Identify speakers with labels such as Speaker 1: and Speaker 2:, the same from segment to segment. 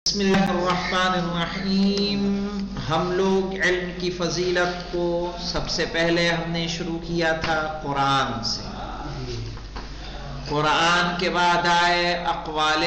Speaker 1: بسم اللہ الرحمن الرحیم. ہم لوگ علم کی فضیلت کو سب سے پہلے ہم نے شروع کیا تھا قرآن سے. قرآن کے بعد آئے اقوال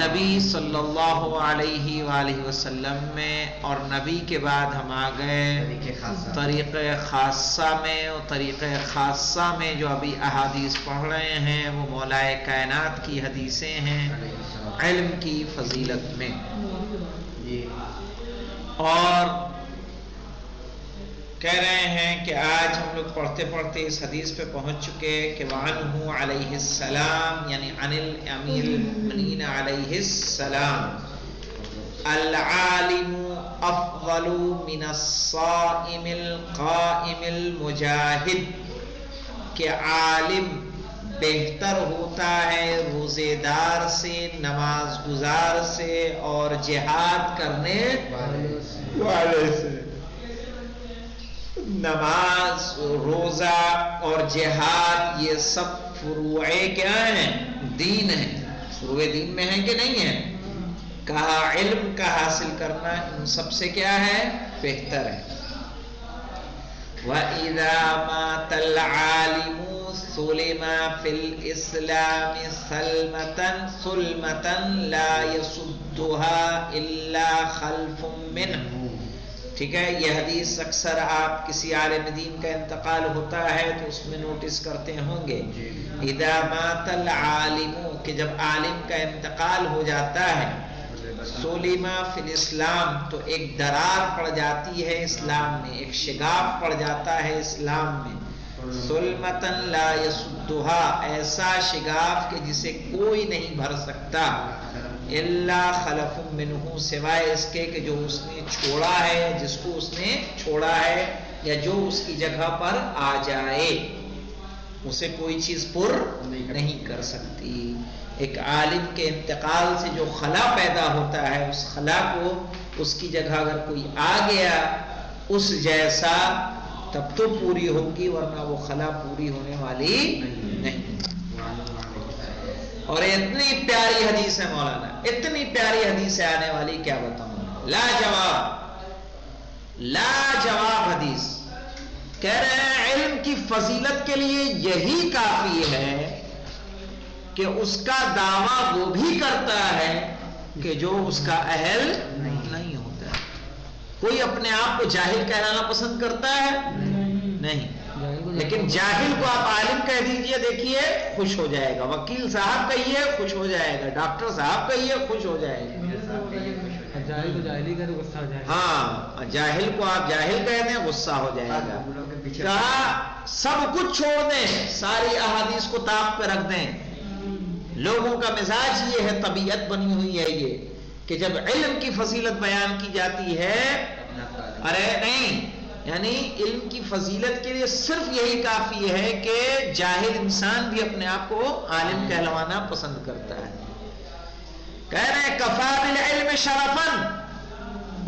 Speaker 1: نبی صلی اللہ علیہ وآلہ وسلم میں، اور نبی کے بعد ہم آ گئے طریق خاصہ میں. اور طریق خاصہ میں جو ابھی احادیث پڑھ رہے ہیں وہ مولائے کائنات کی حدیثیں ہیں علم کی فضیلت میں. اور کہہ رہے ہیں کہ آج ہم لوگ پڑھتے پڑھتے اس حدیث پہ پہنچ چکے کہ وعنہ علیہ السلام، یعنی عن الامیر المؤمنین علیہ السلام، العالم افضل من الصائم القائم المجاہد، کہ عالم بہتر ہوتا ہے روزے دار سے، نماز گزار سے، اور جہاد کرنے والے سے. نماز، روزہ اور جہاد یہ سب فروع کیا ہیں؟ دین ہیں. فروع دین میں ہیں کہ نہیں ہیں؟ کہا علم کا حاصل کرنا ان سب سے کیا ہے؟ بہتر ہے. وَإِذَا مَاتَ الْعَالِمُ سُلِمَ فِي الْإِسْلَامِ سُلْمَةً لَا يَسُدُّهَا إِلَّا خَلْفٌ مِّنْهُ. ٹھیک ہے، یہ حدیث اکثر آپ کسی عالم دین کا انتقال ہوتا ہے تو اس میں نوٹس کرتے ہوں گے. اذا مات العالم، کہ جب عالم کا انتقال ہو جاتا ہے، سلم فی الاسلام، تو ایک درار پڑ جاتی ہے اسلام میں، ایک شگاف پڑ جاتا ہے اسلام میں. سلمۃ لا یسدھا، ایسا شگاف کہ جسے کوئی نہیں بھر سکتا. الا خلف منہ، سوائے اس کے کہ جو اس نے چھوڑا ہے، جس کو اس نے چھوڑا ہے، یا جو اس کی جگہ پر آ جائے، اسے کوئی چیز پر نہیں کر سکتی. ایک عالم کے انتقال سے جو خلا پیدا ہوتا ہے، اس خلا کو اس کی جگہ اگر کوئی آ گیا اس جیسا، تب تو پوری ہوگی، ورنہ وہ خلا پوری ہونے والی نہیں. اور اتنی پیاری حدیث ہے مولانا، اتنی پیاری حدیث ہے آنے والی، کیا بتاؤں، لاجواب حدیث. کہہ رہے ہیں علم کی فضیلت کے لیے یہی کافی ہے کہ اس کا دعویٰ وہ بھی کرتا ہے کہ جو اس کا اہل نہیں ہوتا ہے. کوئی اپنے آپ کو جاہل کہلانا پسند کرتا ہے؟ نہیں. لیکن جاہل کو آپ عالم کہہ دیجئے، دیکھیے خوش ہو جائے گا. وکیل صاحب کہیے خوش ہو جائے گا. ڈاکٹر صاحب کہیے خوش ہو جائے گا.
Speaker 2: جاہل کو جاہلی کرے غصہ ہو جائے گا.
Speaker 1: ہاں، جاہل کو آپ جاہل کہہ دیں غصہ ہو جائے گا. کہا سب کچھ چھوڑ دیں، ساری احادیث کو طاق پہ رکھ دیں. لوگوں کا مزاج یہ ہے، طبیعت بنی ہوئی ہے یہ، کہ جب علم کی فضیلت بیان کی جاتی ہے، ارے نہیں، یعنی علم کی فضیلت کے لیے صرف یہی کافی ہے کہ جاہل انسان بھی اپنے آپ کو عالم کہلوانا پسند کرتا ہے. کہہ رہے ہیں کفا بالعلم شرفن،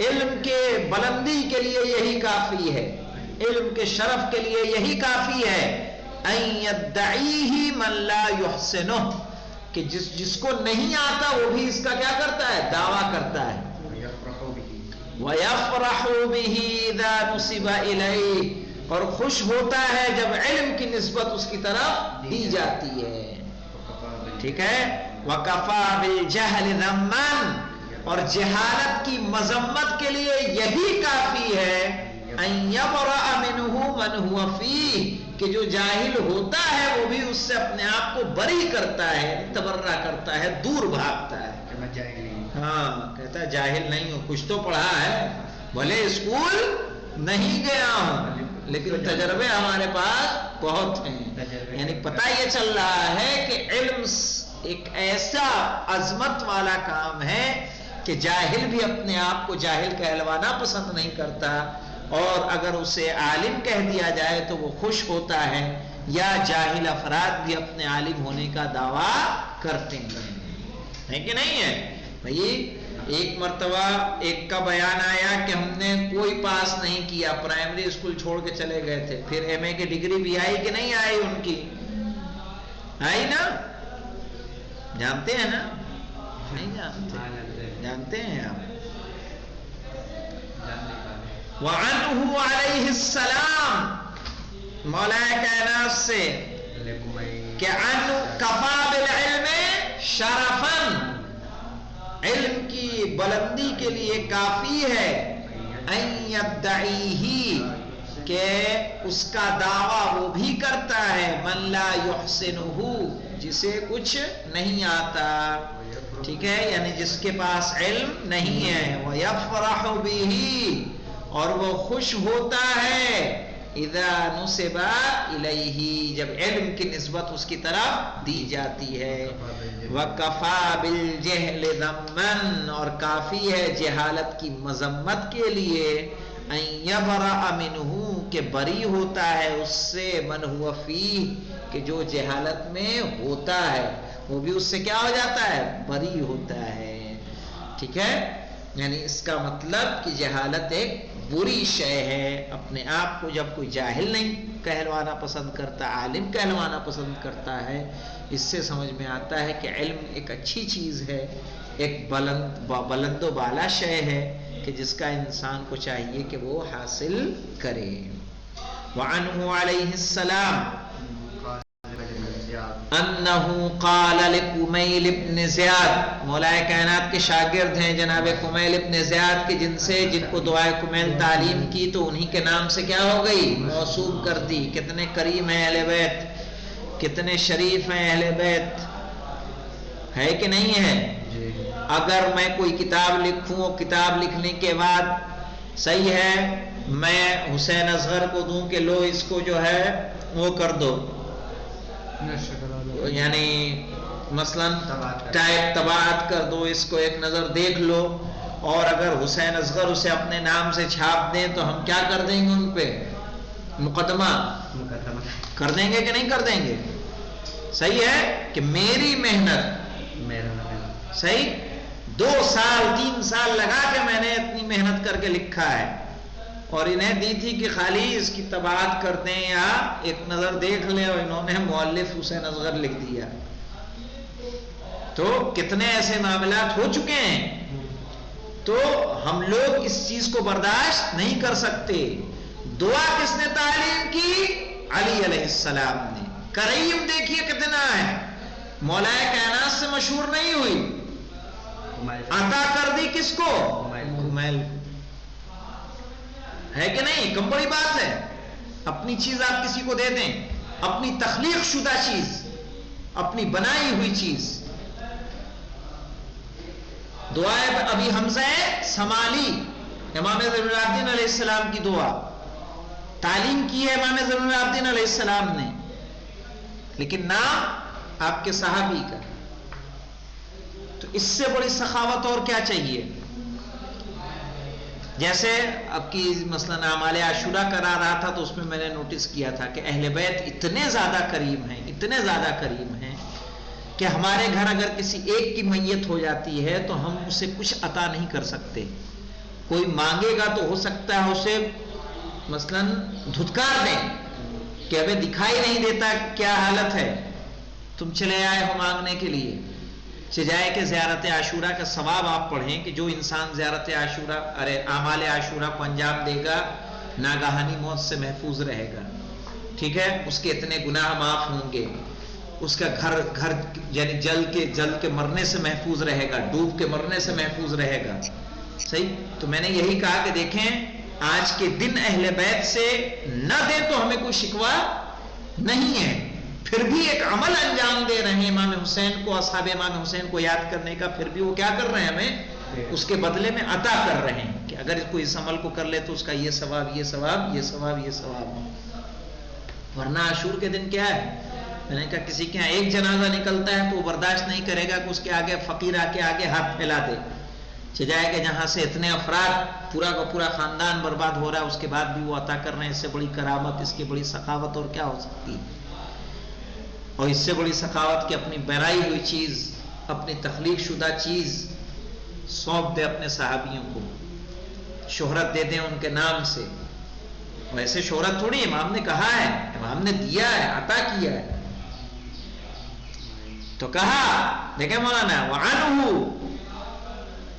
Speaker 1: علم کے بلندی کے لیے یہی کافی ہے، علم کے شرف کے لیے یہی کافی ہے. ان یدعیہ من لا یحسنہ، کہ جس کو نہیں آتا وہ بھی اس کا کیا کرتا ہے؟ دعویٰ کرتا ہے. وَيَفْرَحُ بِهِ إِذَا نُسِبَ إِلَيْهِ، اور خوش ہوتا ہے جب علم کی نسبت اس کی طرف دی جاتی ہے. ٹھیک ہے. وَكَفَى بِالْجَهْلِ ذَمًّا، اور جہالت کی مذمت کے لیے یہی کافی ہے أَن يَبْرَأَ مِنْهُ مَنْ هُوَ فِيهِ، کہ جو جاہل ہوتا ہے وہ بھی اس سے اپنے آپ کو بری کرتا ہے، تبرہ کرتا ہے، دور بھاگتا ہے. ہاں، کہتا ہے جاہل نہیں ہوں، کچھ تو پڑھا ہے، بھلے اسکول نہیں گیا ہوں لیکن تجربے ہمارے پاس بہت ہیں. یعنی پتہ یہ چل رہا ہے کہ علم ایک ایسا عظمت والا کام ہے کہ جاہل بھی اپنے آپ کو جاہل کہلوانا پسند نہیں کرتا، اور اگر اسے عالم کہہ دیا جائے تو وہ خوش ہوتا ہے. یا جاہل افراد بھی اپنے عالم ہونے کا دعویٰ کرتے ہیں کہ نہیں ہے بھائی. ایک مرتبہ ایک کا بیان آیا کہ ہم نے کوئی پاس نہیں کیا، پرائمری اسکول چھوڑ کے چلے گئے تھے، پھر ایم اے کی ڈگری بھی آئی کہ نہیں آئی؟ ان کی آئی نا، جانتے ہیں نا. نہیں جانتے؟ جانتے ہیں آپ؟ وعنہ علیہ السلام، مولا کائنات سے کہ ان کفا بالعلم شرفن، علم کی بلندی کے لیے کافی ہے، ان یدعیہ، کہ اس کا دعویٰ وہ بھی کرتا ہے، من لا یحسنہ، جسے کچھ نہیں آتا، ٹھیک ہے، یعنی جس کے پاس علم نہیں ہے، وَيَفْرَحُ بِهِ، اور وہ خوش ہوتا ہے، اذا نسب الیہ، جب علم کی نسبت اس کی طرف دی جاتی ہے، وَكَفَى بِالْجَهْلِ ذَمًّا، اور کافی ہے جہالت کی مذمت کے لیے، ان یبرأ منہ، کہ بری ہوتا ہے اس سے، من هو فیہ، کہ جو جہالت میں ہوتا ہے وہ بھی اس سے کیا ہو جاتا ہے، بری ہوتا ہے، ٹھیک ہے، یعنی اس کا مطلب کہ جہالت ایک بری شے ہے۔ اپنے آپ کو جب کوئی جاہل نہیں کہلوانا پسند کرتا، عالم کہلوانا پسند کرتا ہے، اس سے سمجھ میں آتا ہے کہ علم ایک اچھی چیز ہے، ایک بلند و بالا شے ہے کہ جس کا انسان کو چاہیے کہ وہ حاصل کرے۔ وعنہ علیہ السلام انہو قال لکمیل ابن زیاد، مولا کائنات کے شاگرد ہیں جناب کمیل ابن زیاد کے، جن کو دعائے کمیل تعلیم کی تو انہی کے نام سے کیا ہو گئی، موصوف کر دی۔ کتنے کریم ہیں اہل بیت، کتنے شریف ہیں اہل بیت، ہے کہ نہیں ہے؟ اگر میں کوئی کتاب لکھوں، کتاب لکھنے کے بعد صحیح ہے میں حسین اصغر کو دوں کہ لو اس کو جو ہے وہ کر دو، یعنی مثلا ٹائپ طباعت کر دو، اس کو ایک نظر دیکھ لو، اور اگر حسین اصغر اسے اپنے نام سے چھاپ دیں تو ہم کیا کر دیں گے، ان پہ مقدمہ کر دیں گے کہ نہیں کر دیں گے؟ صحیح ہے کہ میری محنت، صحیح 2 سال 3 سال لگا کے میں نے اتنی محنت کر کے لکھا ہے، اور انہیں دی تھی کہ خالی اس کی طباعت کر دیں یا ایک نظر دیکھ لیں، اور انہوں نے مؤلف حسین اصغر لکھ دیا۔ تو کتنے ایسے معاملات ہو چکے ہیں، تو ہم لوگ اس چیز کو برداشت نہیں کر سکتے۔ دعا کس نے تعلیم کی؟ علی علیہ السلام نے۔ کریم دیکھیے کتنا ہے، مولا کائنات سے مشہور نہیں ہوئی، عطا کر دی کس کو؟ کمیل، ہے کہ نہیں؟ کم بڑی بات ہے اپنی چیز آپ کسی کو دے دیں، اپنی تخلیق شدہ چیز، اپنی بنائی ہوئی چیز۔ دعائے ابھی حمزہ سمالی، امام زین العابدین علیہ السلام کی دعا، تعلیم کی ہے امام زین العابدین علیہ السلام نے، لیکن نام آپ کے صحابی کا، تو اس سے بڑی سخاوت اور کیا چاہیے؟ جیسے اب کی مثلا اعمال عاشورہ کرا رہا تھا تو اس میں نے نوٹس کیا تھا کہ اہل بیت اتنے زیادہ کریم ہیں، اتنے زیادہ کریم ہیں کہ ہمارے گھر اگر کسی ایک کی میت ہو جاتی ہے تو ہم اسے کچھ عطا نہیں کر سکتے۔ کوئی مانگے گا تو ہو سکتا ہے اسے مثلا دھتکار دیں کہ ہمیں دکھائی نہیں دیتا کیا حالت ہے، تم چلے آئے ہو مانگنے کے لیے، سجائے کہ زیارت عاشورہ کا ثواب آپ پڑھیں کہ جو انسان زیارت عاشورہ اعمال عاشورہ کو انجام دے گا ناگہانی موت سے محفوظ رہے گا، ٹھیک ہے، اس کے اتنے گناہ معاف ہوں گے، اس کا گھر یعنی جل کے مرنے سے محفوظ رہے گا، ڈوب کے مرنے سے محفوظ رہے گا، صحیح۔ تو میں نے یہی کہا کہ دیکھیں آج کے دن اہل بیت سے نہ دے تو ہمیں کوئی شکوہ نہیں ہے، پھر بھی ایک عمل انجام دے رہے ہیں امام حسین کو، اصحاب امام حسین کو یاد کرنے کا، پھر بھی وہ کیا کر رہے ہیں، ہمیں اس کے بدلے میں عطا کر رہے ہیں کہ اگر کوئی اس عمل کو کر لے تو اس کا یہ ثواب، یہ ثواب، یہ ثواب، یہ ثواب۔ ورنہ عاشور کے دن کیا ہے، میں نے کہا کسی کے یہاں ایک جنازہ نکلتا ہے تو وہ برداشت نہیں کرے گا کہ اس کے آگے فقیر آ کے آگے ہاتھ پھیلا دے، چاہے کہ جہاں سے اتنے افراد پورا کا پورا خاندان برباد ہو رہا ہے اس کے بعد بھی وہ عطا کر رہے ہیں، اس سے بڑی کرامت، اس کی بڑی سخاوت اور کیا ہو سکتی ہے؟ اور اس سے بڑی سخاوت کی اپنی بنائی ہوئی چیز، اپنی تخلیق شدہ چیز سونپ دے اپنے صحابیوں کو، شہرت دے دیں ان کے نام سے۔ ویسے شہرت تھوڑی، امام نے کہا ہے، امام نے دیا ہے، عطا کیا ہے۔ تو کہا دیکھیں مولانا وعنہ